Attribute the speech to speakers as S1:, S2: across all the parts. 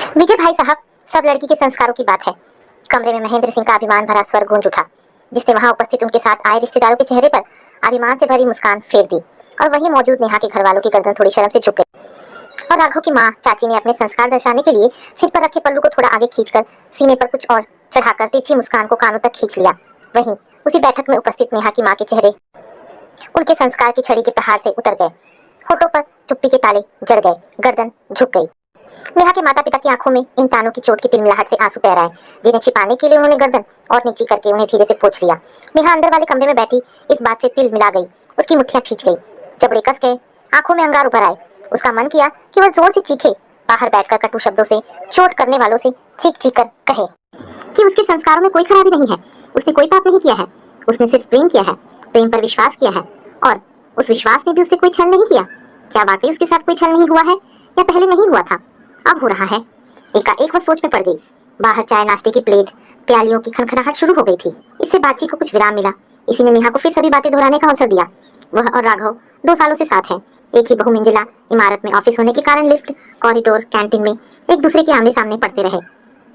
S1: विजय भाई साहब, सब लड़की के संस्कारों की बात है। कमरे में महेंद्र सिंह का अभिमान भरा स्वर गूंज उठा, जिसने वहां उपस्थित उनके साथ आए रिश्तेदारों के चेहरे पर अभिमान से भरी मुस्कान फेर दी और वहीं मौजूद नेहा के घर वालों की गर्दन थोड़ी शर्म से झुक गई। और राघव की माँ चाची ने अपने संस्कार दर्शाने के लिए सिर पर रखे पल्लू को थोड़ा आगे खींचकर सीने पर कुछ और चढ़ाकर तिरछी मुस्कान को कानों तक खींच लिया। वहीं उसी बैठक में उपस्थित नेहा की माँ के चेहरे उनके संस्कार की छड़ी के प्रहार से उतर गए। होठों पर चुप्पी के ताले जड़ गए, गर्दन झुक गई। नेहा के माता पिता की आंखों में इन तानों की चोट की तिलमिलाहट से आंसू बह आए, जिन्हें छिपाने के लिए उन्होंने गर्दन और नीची करके उन्हें धीरे से पोंछ लिया। नेहा अंदर वाले कमरे में बैठी इस बात से तिल मिला गई, उसकी मुट्ठियां खींच गई, जबड़े कस गए, आंखों में अंगार उभर आए। उसका मन किया कि वह जोर से चीखे, बाहर बैठकर कटु शब्दों से चोट करने वालों से चीख चीख कर कहे कि उसके संस्कारों में कोई खराबी नहीं है, उसने कोई पाप नहीं किया है, उसने सिर्फ प्रेम किया है, प्रेम पर विश्वास किया है और उस विश्वास ने भी उससे कोई छल नहीं किया। क्या वाकई उसके साथ कोई छल नहीं हुआ है या पहले नहीं हुआ था, अब हो रहा है? एकाएक वह सोच में पड़ गई। बाहर चाय नाश्ते की प्लेट, प्यालियों की खनखनाहट शुरू हो गई थी। इससे बातचीत को कुछ विराम मिला। इसी ने नेहा को फिर सभी बातें दोहराने का अवसर दिया। वह और राघव 2 सालों से साथ हैं। एक ही बहुमंजिला इमारत में ऑफिस होने के कारण लिफ्ट, कॉरिडोर, कैंटीन में एक दूसरे के आमने सामने पड़ते रहे।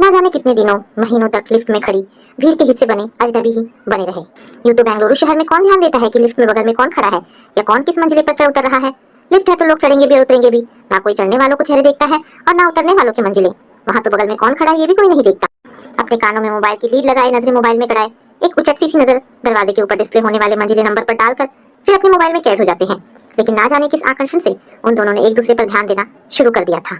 S1: ना जाने कितने दिनों, महीनों तक लिफ्ट में खड़ी भीड़ के हिस्से बने अजनबी ही बने रहे। यूं तो बेंगलुरु शहर में कौन ध्यान देता है कि लिफ्ट में बगल में कौन खड़ा है या कौन किस मंजिले पर चढ़ उतर रहा है। लिफ्ट है तो लोग चढ़ेंगे भी और उतरेंगे भी, ना कोई चढ़ने वालों को चेहरे देखता है और ना उतरने वालों के मंजिले। वहां तो बगल में कौन खड़ा है ये भी कोई नहीं देखता। अपने कानों में मोबाइल की लीड लगाए, नजरें मोबाइल में गड़ाए, एक उचटती सी नजर दरवाजे के ऊपर डिस्प्ले होने वाले मंजिले नंबर पर डालकर फिर अपने मोबाइल में कैद हो जाते हैं। लेकिन ना जाने किस आकर्षण से उन दोनों ने एक दूसरे पर ध्यान देना शुरू कर दिया था।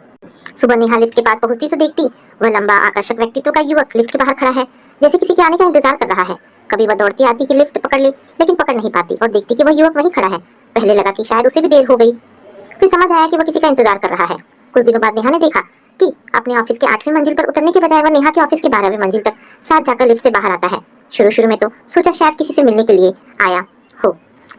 S1: सुबह नेहा लिफ्ट के पास पहुंचती तो देखती वह लंबा आकर्षक व्यक्तित्व का युवक लिफ्ट के बाहर खड़ा है, जैसे किसी के आने का इंतजार कर रहा है। कभी वह दौड़ती आती कि लिफ्ट पकड़ ले, लेकिन पकड़ नहीं पाती और देखती कि वह युवक वहीं खड़ा है। पहले लगा कि शायद उसे भी देर हो गई, फिर समझ आया कि वह किसी का इंतजार कर रहा है। कुछ दिनों बाद नेहा ने देखा कि अपने ऑफिस के 8वीं मंजिल पर उतरने के बजाय वह नेहा के ऑफिस के 12वीं मंजिल तक साथ जाकर लिफ्ट से बाहर आता है। शुरू में तो सोचा शायद किसी से मिलने के लिए आया हो,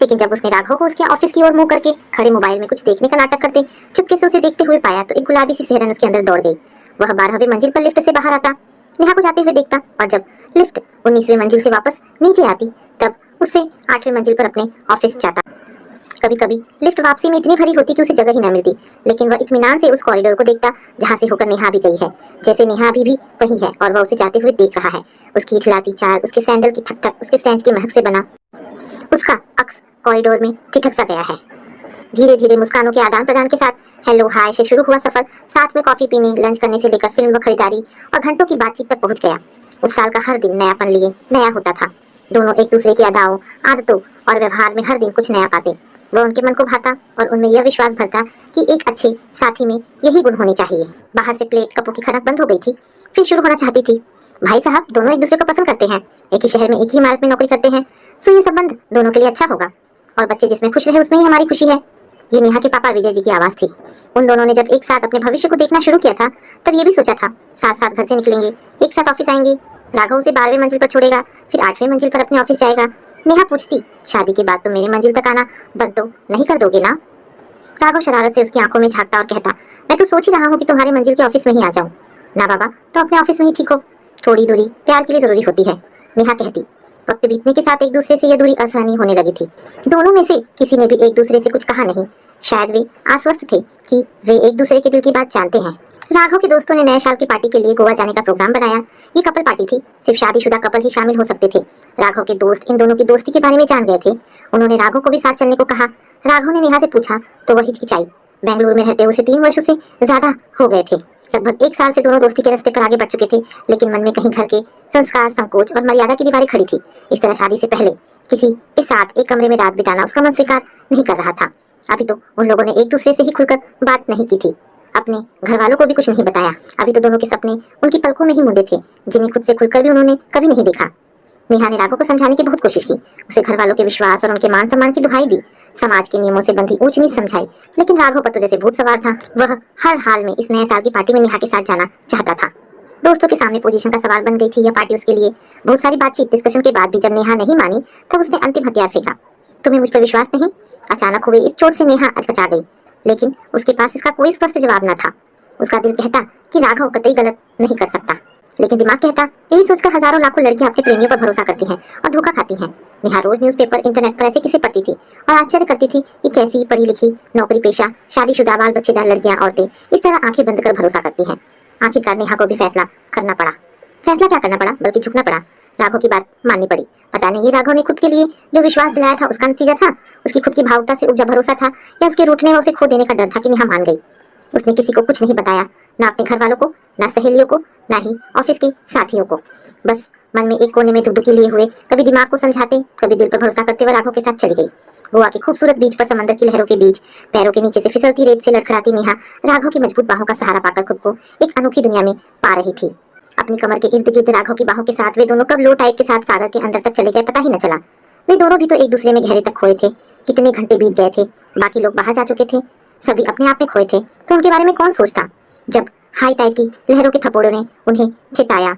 S1: लेकिन जब उसने राघव को उसके ऑफिस की ओर मुंह करके खड़े मोबाइल में कुछ देखने का नाटक करते चुपके से उसे देखते हुए पाया तो एक गुलाबी सी सिहरन उसके अंदर दौड़ गई। वह 12वीं मंजिल पर लिफ्ट से बाहर आता, नेहा को जाते हुए देखता और जब लिफ्ट 19वीं मंजिल से वापस नीचे आती तब उससे 8वीं मंजिल पर अपने ऑफिस जाता। कभी कभी लिफ्ट वापसी में इतनी भरी होती कि उसे जगह ही न मिलती, लेकिन वह इत्मीनान से उस कॉरिडोर को देखता जहां से होकर नेहा भी गई है, जैसे नेहा अभी भी वही है और वह उसे जाते हुए देख रहा है। उसकी इठलाती चाल, उसके सैंडल की ठक ठक, उसके सेंट की महक से बना उसका अक्स कॉरिडोर में ठिठक सा गया है। धीरे धीरे मुस्कानों के आदान प्रदान के साथ हेलो हाय से शुरू हुआ सफर साथ में कॉफी पीने, लंच करने से लेकर फिल्म व खरीदारी और घंटों की बातचीत तक पहुंच गया। उस साल का हर दिन नयापन लिए नया होता था। दोनों एक दूसरे की अदाओं, आदतों और व्यवहार में हर दिन कुछ नया पाते। वह उनके मन को भाता और उनमें यह विश्वास भरता कि एक अच्छे साथी में यही गुण होने चाहिए। बाहर से प्लेट कपों की खनक बंद हो गई थी, फिर शुरू होना चाहती थी। भाई साहब दोनों एक दूसरे को पसंद करते हैं, एक ही शहर में एक ही इमारत में नौकरी करते हैं, सो ये संबंध दोनों के लिए अच्छा होगा और बच्चे जिसमें खुश रहे उसमें ही हमारी खुशी है। ये नेहा के पापा विजय जी की आवाज थी। उन दोनों ने जब एक साथ अपने भविष्य को देखना शुरू किया था तब ये भी सोचा था साथ साथ घर से निकलेंगे, एक साथ ऑफिस आएंगे। राघव उसे 12वीं मंजिल पर छोड़ेगा, फिर 8वीं मंजिल पर अपने ऑफिस जाएगा। नेहा पूछती, शादी के बाद तो मेरे मंजिल तक आना बंद तो नहीं कर दोगे ना? राघव शरारत से उसकी आंखों में झांकता और कहता, मैं तो सोच ही रहा हूँ कि तुम्हारे मंजिल के ऑफिस में ही आ जाऊँ। ना बाबा, तो अपने ऑफिस में ही ठीक हो, थोड़ी दूरी प्यार के लिए जरूरी होती है, नेहा कहती। वक्त बीतने के साथ एक दूसरे से यह दूरी असहनीय होने लगी थी। दोनों में से किसी ने भी एक दूसरे से कुछ कहा नहीं। शायद वे आश्वस्त थे कि वे एक दूसरे के दिल की बात जानते हैं। राघव के दोस्तों ने नए साल की पार्टी के लिए गोवा जाने का प्रोग्राम बनाया। ये कपल पार्टी थी, सिर्फ शादीशुदा कपल ही शामिल हो सकते थे। राघव के दोस्त इन दोनों की दोस्ती के बारे में जान गए थे। उन्होंने राघव को भी साथ चलने को कहा। राघव ने नेहा से पूछा तो वह हिचकिचाई। बेंगलुरु में रहते उसे 3 वर्षों से ज्यादा हो गए थे। लगभग 1 साल से दोनों दोस्ती के रास्ते पर आगे बढ़ चुके थे, लेकिन मन में कहीं घर के संस्कार, संकोच और मर्यादा की दीवारें खड़ी थी। इस तरह शादी से पहले किसी के साथ एक कमरे में रात बिताना उसका मन स्वीकार नहीं कर रहा था। अभी तो उन लोगों ने एक दूसरे से ही खुलकर बात नहीं की थी, अपने घर वालों को भी कुछ नहीं बताया। अभी तो दोनों के सपने उनकी पलकों में ही मुंदे थे, जिन्हें खुद से खुलकर भी उन्होंने कभी नहीं देखा। नेहा ने राघव को समझाने की बहुत कोशिश की, उसे घर वालों के विश्वास और उनके मान सम्मान की दुहाई दी, समाज के नियमों से बंधी ऊंच नीच समझाई, लेकिन राघव पर तो जैसे भूत सवार था। वह हर हाल में इस नए साल की पार्टी में नेहा के साथ जाना चाहता था। दोस्तों के सामने पोजीशन का सवाल बन गई थी यह पार्टी उसके लिए। बहुत सारी बातचीत डिस्कशन के बाद भी जब नेहा नहीं मानी तब उसने अंतिम हथियार फेंका। तुम्हें मुझ पर विश्वास नहीं? अचानक हुए इस चोट से नेहा अचकचा गई, लेकिन उसके पास इसका कोई स्पष्ट जवाब न था। उसका दिल कहता कि राघव कतई गलत नहीं कर सकता, लेकिन दिमाग कहता यही सोचकर हजारों लाखों लड़कियां अपने प्रेमियों पर भरोसा करती हैं और धोखा खाती हैं। नेहा रोज न्यूज़पेपर, इंटरनेट पर ऐसे किस्से पढ़ती थी और आश्चर्य करती थी कि कैसी पढ़ी लिखी, नौकरी पेशा, शादीशुदा, बाल बच्चेदार लड़कियां, औरतें इस तरह आंखें बंद कर भरोसा करती हैं। आखिरकार नेहा को भी फैसला करना पड़ा। फैसला क्या करना पड़ा, बल्कि झुकना पड़ा। राघव की बात माननी पड़ी। पता नहीं ये राघव ने खुद के लिए जो विश्वास दिलाया था उसका नतीजा था, उसकी खुद की भावुकता से उपजा भरोसा था, या उसके रूठने में उसे खो देने का डर था कि नेहा मान गई। उसने किसी को कुछ नहीं बताया, ना अपने घर वालों को, ना सहेलियों को, ना ही ऑफिस के साथियों को। बस मन में एक कोने में दुखी लिए हुए, कभी दिमाग को समझाते, कभी दिल पर भरोसा करते हुए राघव के साथ चली गई। गोवा के खूबसूरत बीच पर समंदर की लहरों के बीच पैरों के नीचे से फिसलती रेत से लड़खड़ाती नेहा राघव की मजबूत बाहों का सहारा पाकर खुद को एक अनोखी दुनिया में पा रही थी। अपनी कमर के इर्द गिर्द राघव की बाहों के साथ वे दोनों कब लो टाइड के साथ सागर के अंदर तक चले गए पता ही न चला। वे दोनों भी तो एक दूसरे में गहरे तक खोए थे। कितने घंटे बीत गए थे, बाकी लोग बाहर जा चुके थे, सभी अपने आप में खोए थे, तो उनके बारे में कौन सोचता। जब हाई टाइड की लहरों के थपोड़ों ने उन्हें चिताया,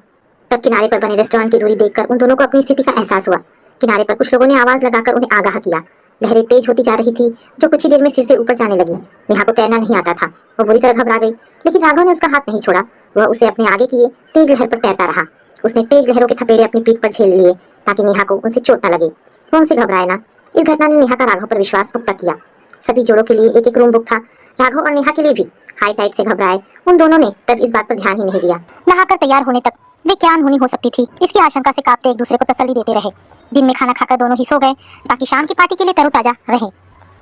S1: तब किनारे पर बने रेस्टोरेंट की दूरी देखकर उन दोनों को अपनी स्थिति का एहसास हुआ। किनारे पर कुछ लोगों ने आवाज लगाकर उन्हें आगाह किया। लहरें तेज होती जा रही थी, जो कुछ ही देर में सिर से ऊपर जाने लगी। नेहा को तैरना नहीं आता था, वो बुरी तरह घबरा गई, लेकिन राघव ने उसका हाथ नहीं छोड़ा। वह उसे अपने आगे किए तेज लहर पर तैरता रहा। उसने तेज लहरों के थपेड़े अपनी पीठ पर झेल लिए ताकि नेहा को उनसे चोट न लगे, वो उनसे घबराए ना। इस घटना ने नेहा का राघव पर विश्वास पुख्ता किया। सभी जोड़ों के लिए एक एक रूम बुक था, राघव और नेहा के लिए भी। हाई टाइड से घबराए उन दोनों ने तब इस बात पर ध्यान ही नहीं दिया। नहाकर तैयार होने तक वे क्या अनहोनी हो सकती थी, इसकी आशंका से कांपते एक दूसरे को तसल्ली देते रहे। दिन में खाना खाकर दोनों ही सो गए ताकि शाम की पार्टी के लिए तरोताजा रहे।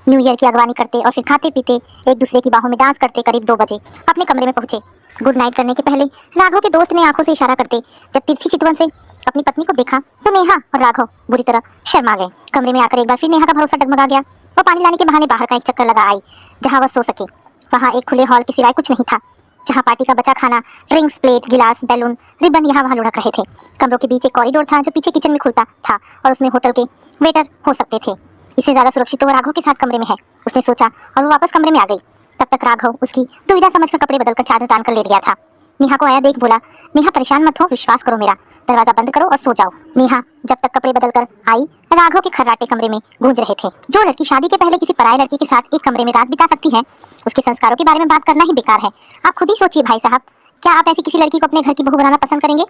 S1: न्यू ईयर की अगवानी करते और फिर खाते पीते एक दूसरे की बाहों में डांस करते करीब 2 बजे अपने कमरे में पहुंचे। गुड नाइट करने के पहले राघव के दोस्त ने आंखों से इशारा करते जब तिरछी चितवन से अपनी पत्नी को देखा तो नेहा और राघव बुरी तरह शर्मा गए। कमरे में आकर एक बार फिर नेहा का भरोसा डगमगा गया। वो पानी लाने के बहाने बाहर का एक चक्कर लगा आई जहाँ वह सो सके। वहाँ एक खुले हॉल के सिवाय कुछ नहीं था, जहाँ पार्टी का बचा खाना, ड्रिंक्स, प्लेट, गिलास, बैलून, रिबन यहाँ वहाँ लुढ़क रहे थे। कमरों के बीच एक कॉरिडोर था जो पीछे किचन में खुलता था और उसमें होटल के वेटर हो सकते थे। इससे ज्यादा सुरक्षित तो वो राघव के साथ कमरे में है, उसने सोचा और वो वापस कमरे में आ गई। तब तक राघव उसकी दुविधा समझकर कपड़े बदलकर चादर तान कर लेट गया था। नेहा को आया देख बोला, नेहा परेशान मत हो, विश्वास करो मेरा, दरवाजा बंद करो और सो जाओ। नेहा जब तक कपड़े बदलकर आई, राघव के खर्राटे कमरे में गूंज रहे थे। जो लड़की शादी के पहले किसी पराये लड़की के साथ एक कमरे में रात बिता सकती है, उसके संस्कारों के बारे में बात करना ही बेकार है। आप खुद ही सोचिए भाई साहब, क्या आप ऐसी किसी लड़की को अपने घर की बहू बनाना पसंद करेंगे?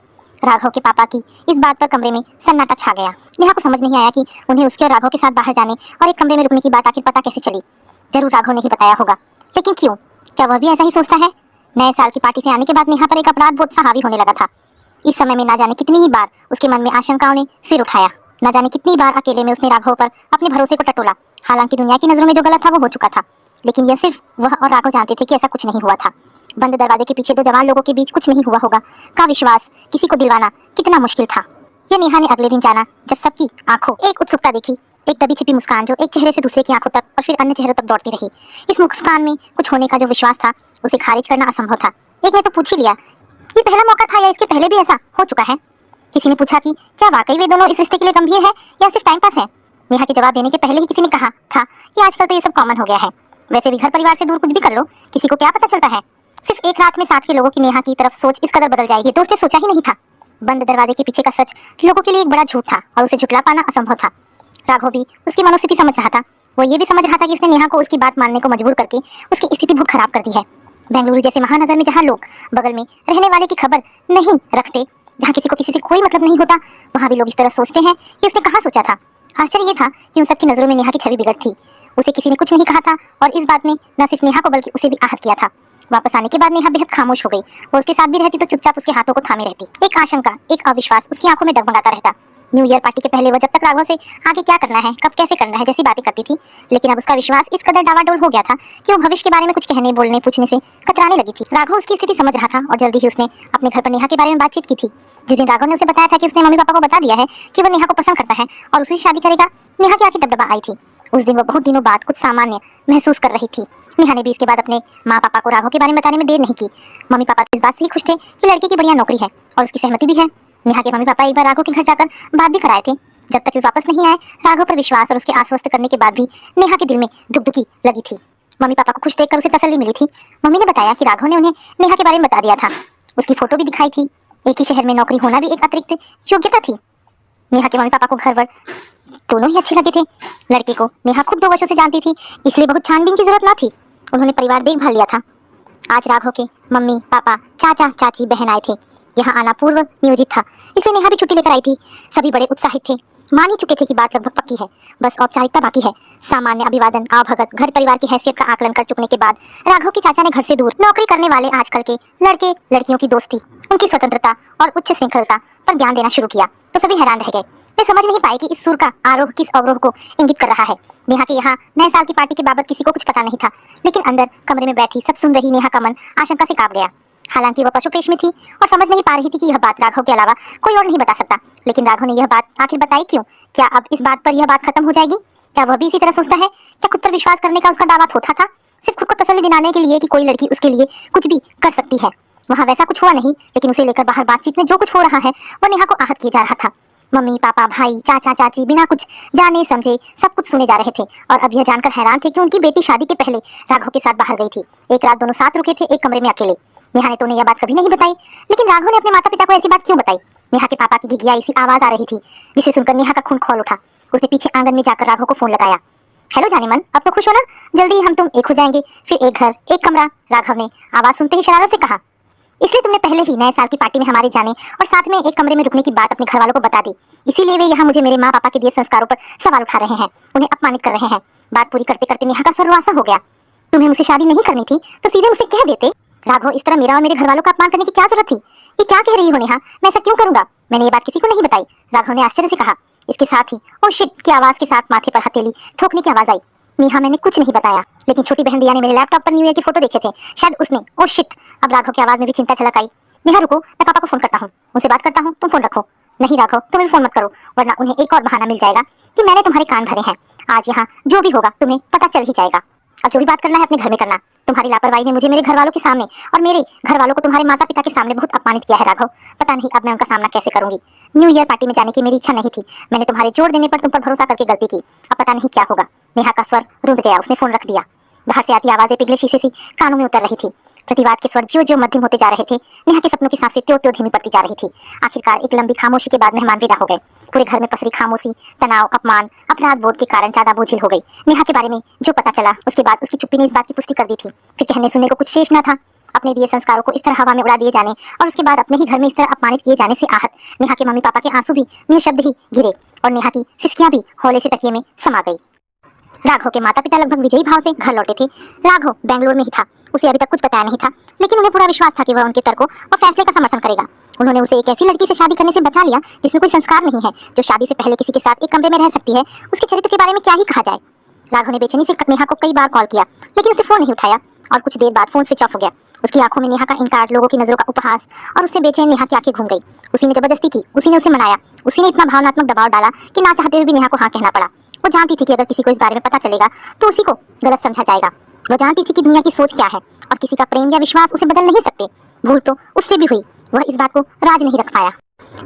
S1: राघव के पापा की इस बात पर कमरे में सन्नाटा छा गया। नेहा को समझ नहीं आया कि उन्हें उसके और राघव के साथ बाहर जाने और एक कमरे में रुकने की बात आखिर पता कैसे चली। जरूर राघव ने ही बताया होगा, लेकिन क्यों? क्या वह भी ऐसा ही सोचता है? नए साल की पार्टी से आने के बाद नेहा पर एक अपराध बोध सा हावी होने लगा था। इस समय में ना जाने कितनी ही बार उसके मन में आशंकाओं ने सिर उठाया, न जाने कितनी बार अकेले में उसने राघव पर अपने भरोसे को टटोला। हालांकि दुनिया की नजरों में जो गलत था वो हो चुका था, लेकिन यह सिर्फ वह और राघव जानते थे कि ऐसा कुछ नहीं हुआ था। बंद दरवाजे के पीछे 2 जवान लोगों के बीच कुछ नहीं हुआ होगा का विश्वास किसी को दिलवाना कितना मुश्किल था। यह नेहा ने अगले दिन जाना जब सबकी आंखों एक उत्सुकता देखी, एक दबी छिपी मुस्कान जो एक चेहरे से दूसरे की आंखों तक और फिर अन्य चेहरों तक दौड़ती रही। इस मुस्कान में कुछ होने का जो विश्वास था उसे खारिज करना असंभव था। एक ने तो पूछ ही लिया, ये पहला मौका था या इसके पहले भी ऐसा हो चुका है? किसी ने पूछा कि क्या वाकई वे दोनों इस रिश्ते के लिए गंभीर है या सिर्फ टाइम पास है? नेहा के जवाब देने के पहले ही किसी ने कहा था कि आजकल तो ये सब कॉमन हो गया है। वैसे भी घर परिवार से दूर कुछ भी कर लो, किसी को क्या पता चलता है। सिर्फ एक रात में साथ के लोगों की नेहा की तरफ सोच इस कदर बदल जाएगी तो उसने सोचा ही नहीं था। बंद दरवाजे के पीछे का सच लोगों के लिए एक बड़ा झूठ था और उसे झुटला पाना असंभव था। राघव भी उसकी मनोस्थिति समझ रहा था। वो ये भी समझ रहा था कि उसने नेहा को उसकी बात मानने को मजबूर करके उसकी स्थिति बहुत खराब कर दी है। बेंगलुरु जैसे महानगर में जहाँ लोग बगल में रहने वाले की खबर नहीं रखते, जहाँ किसी को किसी से कोई मतलब नहीं होता, वहाँ भी लोग इस तरह सोचते हैं कि उसने कहाँ सोचा था। आश्चर्य ये था कि उन सबकी नजरों में नेहा की छवि बिगड़ थी। उसे किसी ने कुछ नहीं कहा था और इस बात ने न सिर्फ नेहा को बल्कि उसे भी आहत किया था। वापस आने के बाद नेहा बेहद खामोश हो गई। वो उसके साथ भी रहती तो चुपचाप उसके हाथों को थामे रहती। एक आशंका, एक अविश्वास उसकी आंखों में डगमगाता रहता। न्यू ईयर पार्टी के पहले वह जब तक राघव से आगे क्या करना है, कब कैसे करना है जैसी बातें करती थी, लेकिन अब उसका विश्वास इस कदर डावाडोल हो गया था कि वो भविष्य के बारे में कुछ कहने, बोलने, पूछने से कतराने लगी थी। राघव उसकी स्थिति समझ रहा था और जल्दी ही उसने अपने घर पर नेहा के बारे में बातचीत की थी। जिस दिन राघव ने उसे बताया था कि उसने मम्मी पापा को बता दिया है कि वो नेहा को पसंद करता है और उसी से शादी करेगा, नेहा की आंखें डबडबा आई थी। उस दिन वो बहुत दिनों बाद कुछ सामान्य महसूस कर रही थी। नेहा ने भी इसके बाद अपने माँ पापा को राघव के बारे में बताने में देर नहीं की। मम्मी पापा तो इस बात से ही खुश थे कि लड़की की बढ़िया नौकरी है और उसकी सहमति भी है। नेहा के मम्मी पापा एक बार राघव के घर जाकर बात भी कराए थे। जब तक वे वापस नहीं आए, राघव पर विश्वास और उसके आश्वस्त करने के बाद भी नेहा के दिल में दुखी लगी थी। मम्मी पापा को खुश देखकर उसे तसल्ली मिली थी। मम्मी ने बताया कि राघव ने उन्हें नेहा के बारे में बता दिया था। उसकी फोटो भी दिखाई थी। एक ही शहर में नौकरी होना भी एक अतिरिक्त योग्यता थी। नेहा के मम्मी पापा को घर वर दोनों ही अच्छे लगे थे। लड़के को नेहा खुद 2 वर्षों से जानती थी, इसलिए बहुत छानबीन की जरूरत न थी। उन्होंने परिवार देखभाल लिया था। आज राघव के मम्मी पापा, चाचा चाची, बहन आए थे। यहाँ आना पूर्व नियोजित था, इसलिए नेहा भी छुट्टी लेकर आई थी। सभी बड़े उत्साहित थे। मान ही चुके थे कि बात लगभग पक्की है, बस औपचारिकता बाकी है। सामान्य अभिवादन, आवभगत, घर परिवार की हैसियत का आकलन कर चुकने के बाद राघव के चाचा ने घर से दूर नौकरी करने वाले आजकल के लड़के लड़कियों की दोस्ती, उनकी स्वतंत्रता और उच्च श्रृंखलता पर ज्ञान देना शुरू किया तो सभी हैरान रह गए। वे समझ नहीं पाए कि इस सुर का आरोह किस अवरोह को इंगित कर रहा है। नेहा के यहाँ नए साल की पार्टी के बाबत किसी को कुछ पता नहीं था, लेकिन अंदर कमरे में बैठी सब सुन रही नेहा का मन आशंका से कांप गया। हालांकि वह पशुपेश में थी और समझ नहीं पा रही थी कि यह बात राघव के अलावा कोई और नहीं बता सकता, लेकिन राघव ने यह बात आखिर बताई क्यों? क्या अब इस बात पर यह बात खत्म हो जाएगी? क्या वह भी इसी तरह सोचता है? क्या खुद पर विश्वास करने का उसका दावा थोथा था, सिर्फ खुद को तसल्ली दिलाने के लिए कि कोई लड़की उसके लिए कुछ भी कर सकती है? वहाँ वैसा कुछ हुआ नहीं, लेकिन उसे लेकर बाहर बातचीत में जो कुछ हो रहा है वह नेहा को आहत किया जा रहा था। मम्मी पापा भाई चाचा चाची बिना कुछ जाने समझे सब कुछ सुने जा रहे थे और अब यह जानकर हैरान थे कि उनकी बेटी शादी के पहले राघव के साथ बाहर गई थी। एक रात दोनों साथ रुके थे, एक कमरे में अकेले। नेहा ने तो उन्हें यह बात कभी नहीं बताई, लेकिन राघव ने अपने माता पिता को ऐसी बात क्यों बताई? नेहा के पापा की घिघियाई सी आवाज आ रही थी, जिसे सुनकर नेहा का खून खौल उठा। उसने पीछे आंगन में जाकर राघव को फोन लगाया। हेलो जाने मन, अब तो खुश हो ना? जल्दी हम तुम एक हो जाएंगे, फिर एक घर एक कमरा। राघव ने आवाज सुनते ही शरारत से कहा। इसलिए तुमने पहले ही नए साल की पार्टी में हमारे जाने और साथ में एक कमरे में रुकने की बात अपने घर वालों को बता दी, इसीलिए वे यहाँ मुझे मेरे माँ पापा के दिए संस्कारों पर सवाल उठा रहे हैं, उन्हें अपमानित कर रहे हैं। बात पूरी करते करते नेहा का स्वर रुआसा हो गया। तुम्हें मुझसे शादी नहीं करनी थी तो सीधे मुझसे कह देते। राघव, इस तरह मेरा और मेरे घर वालों का अपमान करने की क्या जरूरत थी? ये क्या कह रही हो नेहा? मैं ऐसा क्यों करूंगा? मैंने ये बात किसी को नहीं बताई, राघव ने आश्चर्य से कहा। इसके साथ ही ओ शिट की आवाज के साथ माथे पर हथेली ठोकने की आवाज आई। नेहा, मैंने कुछ नहीं बताया, लेकिन छोटी बहन रिया ने मेरे लैपटॉप पर न्यू ईयर की फोटो देखे थे, शायद उसने। Oh shit! अब राघव की आवाज में भी चिंता झलक आई। नेहा रुको, मैं पापा को फोन करता हूँ, उनसे बात करता हूँ, तुम फोन रखो। नहीं राघव, तुम भी फोन मत करो, वरना उन्हें एक और बहाना मिल जाएगा कि मैंने तुम्हारे कान भरे हैं। आज यहाँ जो भी होगा तुम्हें पता चल ही जाएगा। अब जो भी बात करना है अपने घर में करना। तुम्हारी लापरवाही ने मुझे मेरे घर वालों के सामने और मेरे घर वालों को तुम्हारे माता पिता के सामने बहुत अपमानित किया है राघव। पता नहीं अब मैं उनका सामना कैसे करूंगी। न्यू ईयर पार्टी में जाने की मेरी इच्छा नहीं थी, मैंने तुम्हारे जोर देने पर तुम पर भरोसा करके गलती की। अब पता नहीं क्या होगा। नेहा का स्वर रुंध गया, उसने फोन रख दिया। बाहर से आती आवाजें पिघले शीशे सी कानों में उतर रही थी। प्रतिवाद के स्वर ज्यों ज्यों मध्यम होते जा रहे थे, नेहा के सपनों की सांसें त्यों त्यों धीमी पड़ती जा रही थी। आखिरकार एक लंबी खामोशी के बाद मेहमान विदा हो गए। पूरे घर में पसरी खामोशी तनाव, अपमान, अपराध बोध के कारण ज्यादा बोझिल हो गई। नेहा के बारे में जो पता चला उसके बाद उसकी चुप्पी ने इस बात की पुष्टि कर दी थी। फिर कहने सुनने को कुछ शेष न था। अपने दिए संस्कारों को इस तरह हवा में उड़ा दिए जाने और उसके बाद अपने ही घर में इस तरह अपमानित किए जाने से आहत नेहा के मम्मी पापा के आंसू भी निःशब्द ही गिरे और नेहा की सिसकियां भी हौले से तकिए में समा गई। राघव के माता पिता लगभग विजयी भाव से घर लौटे थे। राघव बेंगलोर में ही था, उसे अभी तक कुछ बताया नहीं था, लेकिन उन्हें पूरा विश्वास था कि वह उनके तर्कों और फैसले का समर्थन करेगा। उन्होंने उसे एक ऐसी लड़की से शादी करने से बचा लिया जिसमें कोई संस्कार नहीं है, जो शादी से पहले किसी के साथ एक कमरे में रह सकती है। उसके चरित्र के बारे में क्या ही कहा जाए। राघव ने बेचैनी से नेहा को कई बार कॉल किया, लेकिन उसने फोन नहीं उठाया और कुछ देर बाद फोन स्विच ऑफ हो गया। उसकी आंखों में नेहा का इनकार, लोगों की नजरों का उपहास और उससे बेचैन नेहा की आंखें घूम गई। उसी ने जबरदस्ती की, उसी ने उसे मनाया, उसी ने इतना भावनात्मक दबाव डाला कि ना चाहते हुए भी नेहा को हाँ कहना पड़ा। वो जानती थी कि अगर किसी को इस बारे में पता चलेगा तो उसी को गलत समझा जाएगा। वो जानती थी कि दुनिया की सोच क्या है और किसी का प्रेम या विश्वास उसे बदल नहीं सकते। भूल तो उससे भी हुई, वह इस बात को राज नहीं रख पाया।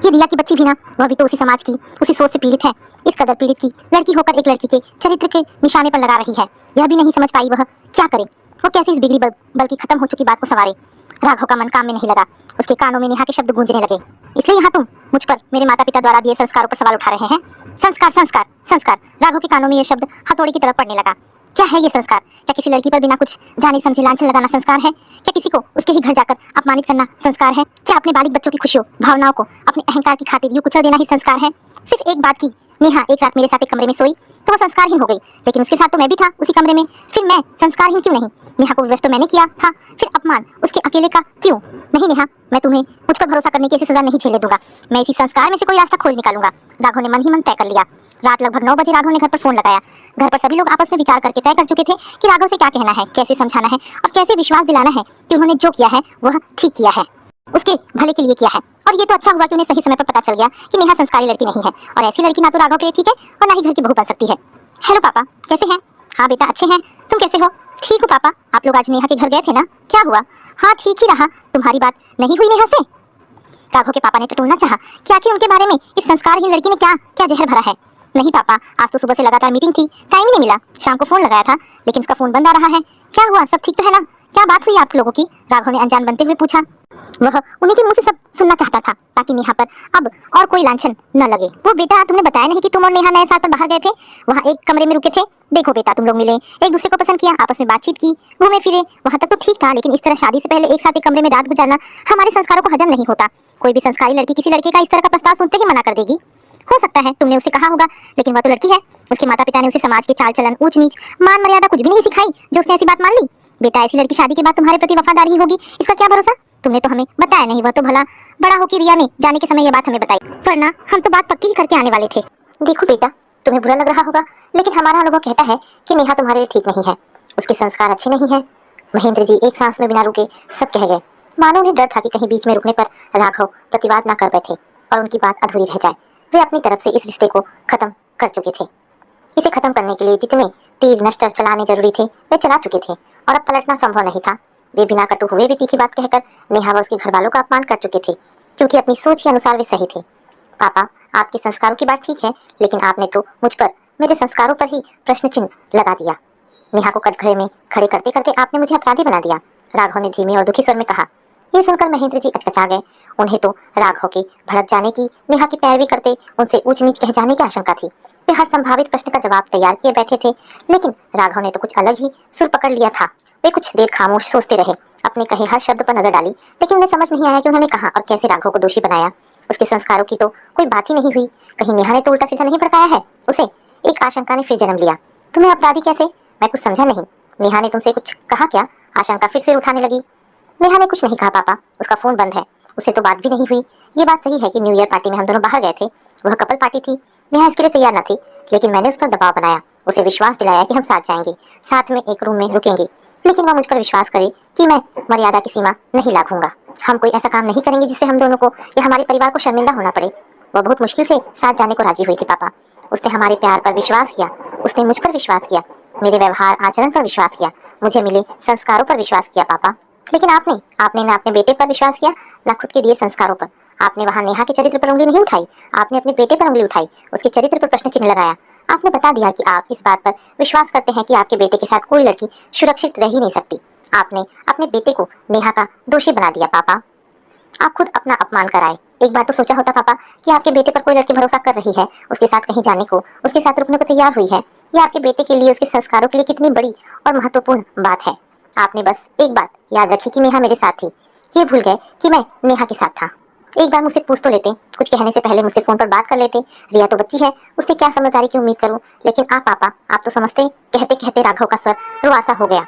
S1: ये रिया की बच्ची भी ना, वह भी तो उसी समाज की, उसी सोच से पीड़ित है। इस कदर पीड़ित की लड़की होकर एक लड़की के चरित्र के निशाने पर लगा रही है। यह भी नहीं समझ पाई वह क्या करे, वो कैसे इस बिगड़ी बल्कि खत्म हो चुकी बात को संवारे। राघव का मन काम में नहीं लगा, उसके कानों में नेहा के शब्द गूंजने लगे। इसलिए यहाँ तुम मुझ पर मेरे माता पिता द्वारा दिए संस्कारों पर सवाल उठा रहे हैं? संस्कार संस्कार संस्कार! राघव के कानों में यह शब्द हथौड़ी की तरह पड़ने लगा। क्या है ये संस्कार? क्या किसी लड़की पर बिना कुछ जाने समझे लांछन लगाना संस्कार है? क्या किसी को उसके ही घर जाकर अपमानित करना संस्कार है? क्या अपने बालिग बच्चों की खुशियों भावनाओं को अपने अहंकार की खातिर यूं कुचल देना ही संस्कार है? सिर्फ एक बात की, नेहा एक रात मेरे साथ एक कमरे में सोई तो वह संस्कारहीन हो गई, लेकिन उसके साथ तो मैं भी था उसी कमरे में, फिर मैं संस्कारहीन क्यों नहीं? नेहा को विवश तो मैंने किया था, फिर अपमान उसके अकेले का क्यों? नहीं नेहा, मैं तुम्हें मुझ पर भरोसा करने की ऐसी सजा नहीं झेलने दूंगा। मैं इसी संस्कार में से कोई रास्ता खोज निकालूंगा। राघव ने मन ही मन तय कर लिया। रात लगभग 9 बजे राघव ने घर पर फोन लगाया। घर पर सभी लोग आपस में विचार करके तय कर चुके थे कि राघव से क्या कहना है, कैसे समझाना है और कैसे विश्वास दिलाना है कि उन्होंने जो किया है वह ठीक किया है, उसके भले के लिए किया है। और ये तो अच्छा हुआ कि उन्हें सही समय पर पता चल गया कि नेहा संस्कारी लड़की नहीं है और ऐसी लड़की ना तो राघव के लिए ठीक है और ना ही घर की बहू बन सकती है। हेलो पापा, कैसे हैं? हाँ बेटा अच्छे हैं, तुम कैसे हो? ठीक हो पापा। आप लोग आज नेहा के घर गए थे ना, क्या हुआ? हाँ ठीक ही रहा, तुम्हारी बात नहीं हुई नेहा से? राघव के पापा ने टटोलना चाहा कि आखिर उनके बारे में इस संस्कारहीन लड़की ने क्या क्या जहर भरा है। नहीं पापा, आज तो सुबह से लगातार मीटिंग थी, टाइम ही नहीं मिला। शाम को फोन लगाया था लेकिन उसका फोन बंद आ रहा है। क्या हुआ, सब ठीक तो है ना? क्या बात हुई आप लोगों की? राघव ने अनजान बनते हुए पूछा। वह उन्हीं के मुंह से सब सुनना चाहता था ताकि नेहा पर अब और कोई लांछन न लगे। वो बेटा तुमने बताया नहीं कि तुम और नेहा नए साल पर बाहर गए थे, वहाँ एक कमरे में रुके थे। देखो बेटा, तुम लोग मिले, एक दूसरे को पसंद किया, आपस में बातचीत की, घूमे फिरे, वहाँ तक तो ठीक था, लेकिन इस तरह शादी से पहले एक साथ एक कमरे में रात गुजारना हमारे संस्कारों को हजम नहीं होता। कोई भी संस्कारी लड़की किसी लड़के का इस तरह का प्रस्ताव सुनते ही मना कर देगी। हो सकता है तुमने उसे कहा होगा, लेकिन वह तो लड़की है। उसके माता पिता ने उसे समाज के चाल चलन, ऊंच नीच, मान मर्यादा कुछ भी नहीं सिखाई जो उसने ऐसी बात मान ली। बेटा, ऐसी लड़की शादी के बाद तुम्हारे प्रति वफादार ही होगी, इसका क्या भरोसा। तुमने तो हमें बताया नहीं, वह तो भला बड़ा होकर रिया ने जाने के समय यह बात हमें बताई, वरना हम तो बात पक्की ही करके आने वाले थे। देखो बेटा, तुम्हें बुरा लग रहा होगा, लेकिन हमारा अनुभव कहता है कि नेहा तुम्हारे लिए ठीक नहीं है। उसके संस्कार अच्छे नहीं है। महेंद्र जी एक सांस में बिना रुके सब कह गए। मानो उन्हें डर था कि कहीं बीच में रुकने पर राघव प्रतिवाद न कर बैठे और उनकी बात अधूरी रह जाए। वे अपनी तरफ से इस रिश्ते को खत्म कर चुके थे। इसे खत्म करने के लिए जितने तीर नश्तर चलाने जरूरी थे वे चला चुके थे, और अब पलटना संभव नहीं था। वे बिना कटु हुए भी तीखी बात कहकर नेहा व उसके घर वालों का अपमान कर चुके थे, क्योंकि अपनी सोच के अनुसार वे सही थे। पापा, आपके संस्कारों की बात ठीक है, लेकिन आपने तो मुझ पर, मेरे संस्कारों पर ही प्रश्न चिन्ह लगा दिया। नेहा को कटघरे में खड़े करते करते आपने मुझे अपराधी बना दिया, राघव ने धीमे और दुखी स्वर में कहा। ये सुनकर महेंद्र जी अचकचा गए। उन्हें तो राघव के भड़क जाने की, नेहा की पैरवी करते उनसे ऊंच नीच कह जाने की आशंका थी। वे हर संभावित प्रश्न का जवाब तैयार किए बैठे थे, लेकिन राघव ने तो कुछ अलग ही सुर पकड़ लिया था। वे कुछ देर खामोश सोचते रहे, अपने कहे हर शब्द पर नजर डाली, लेकिन उन्हें समझ नहीं आया कि उन्होंने कहा और कैसे राघव को दोषी बनाया। उसके संस्कारों की तो कोई बात ही नहीं हुई, कहीं नेहा ने तो उल्टा सीधा नहीं भड़काया है उसे। एक आशंका ने फिर जन्म लिया। तुम्हें अपराधी कैसे? मैं कुछ समझा नहीं। नेहा ने तुमसे कुछ कहा क्या? आशंका फिर से उठाने लगी। नेहा ने कुछ नहीं कहा पापा, उसका फोन बंद है, उससे तो बात भी नहीं हुई। ये बात सही है कि न्यू ईयर पार्टी में हम दोनों बाहर गए थे, वह कपल पार्टी थी। नेहा इसके लिए तैयार न थी, लेकिन मैंने उस पर दबाव बनाया, उसे विश्वास दिलाया कि हम साथ जाएंगे, साथ में एक रूम में रुकेंगे। लेकिन वह मुझ पर विश्वास करे कि मैं मर्यादा की सीमा नहीं लांघूंगा। हम कोई ऐसा काम नहीं करेंगे जिससे हम दोनों को या हमारे परिवार को शर्मिंदा होना पड़े। वह बहुत मुश्किल से साथ जाने को राजी हुई थी पापा। उसने हमारे प्यार पर विश्वास किया, उसने मुझ पर विश्वास किया, मेरे व्यवहार आचरण पर विश्वास किया, मुझे मिले संस्कारों पर विश्वास किया पापा। लेकिन आपने आपने ना अपने बेटे पर विश्वास किया, ना खुद के दिए संस्कारों पर। आपने वहां नेहा के चरित्र पर उंगली नहीं उठाई, आपने अपने बेटे पर उंगली उठाई, उसके चरित्र पर प्रश्न चिन्ह लगाया। आपने बता दिया कि आप इस बात पर विश्वास करते हैं कि आपके बेटे के साथ कोई लड़की सुरक्षित रह ही नहीं सकती। आपने अपने बेटे को नेहा का दोषी बना दिया पापा। आप खुद अपना अपमान कराए। एक बार तो सोचा होता पापा कि आपके बेटे पर कोई लड़की भरोसा कर रही है, उसके साथ कहीं जाने को, उसके साथ रुकने को तैयार हुई है। यह आपके बेटे के लिए, उसके संस्कारों के लिए कितनी बड़ी और महत्वपूर्ण बात है। आपने बस एक बात याद रखी कि नेहा मेरे साथ थी, ये भूल गए कि मैं नेहा के साथ था। एक बार मुझसे पूछ तो लेते, कुछ कहने से पहले मुझसे फोन पर बात कर लेते। रिया तो बच्ची है, उससे क्या समझदारी की उम्मीद करूं। लेकिन आप पापा, आप तो समझते। कहते कहते राघव का स्वर रुआसा हो गया।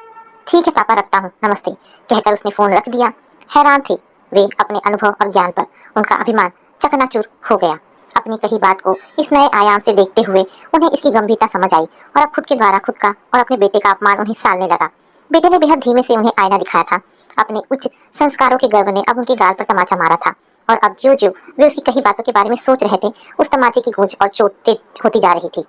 S1: ठीक है पापा, रखता हूँ, नमस्ते, कहकर उसने फोन रख दिया। हैरान थे वे अपने अनुभव और ज्ञान पर। उनका अभिमान चकनाचूर हो गया। अपनी कही बात को इस नए आयाम से देखते हुए उन्हें इसकी गंभीरता समझ आई, और अब खुद के द्वारा खुद का और अपने बेटे का अपमान उन्हें सालने लगा। बेटे ने बेहद धीमे से उन्हें आईना दिखाया था। अपने उच्च संस्कारों के गर्व ने अब उनके गाल पर तमाचा मारा था, और अब जो जो वे उसकी कही बातों के बारे में सोच रहे थे, उस तमाचे की गूंज और चोट तेज होती जा रही थी।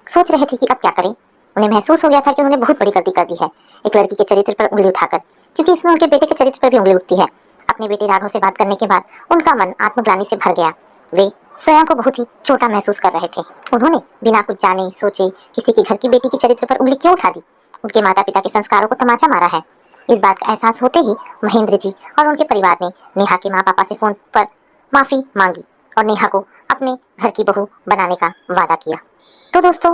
S1: सोच रहे थे कि अब क्या करें। उन्हें महसूस हो गया था कि उन्होंने बहुत बड़ी गलती कर दी है, एक लड़की के चरित्र पर उंगली उठाकर, क्योंकि इसमें उनके बेटे के चरित्र पर भी उंगली उठती है। अपने बेटे राघव से बात करने के बाद उनका मन आत्मग्लानि से भर गया। वे स्वयं को बहुत ही छोटा महसूस कर रहे थे। उन्होंने बिना कुछ जाने सोचे किसी के घर की बेटी के चरित्र पर उंगली क्यों उठा दी। उनके माता पिता के संस्कारों को तमाचा मारा है। इस बात का एहसास होते ही महेंद्र जी और उनके परिवार ने नेहा के माँ पापा से फोन पर माफी मांगी और नेहा को अपने घर की बहू बनाने का वादा किया। तो दोस्तों,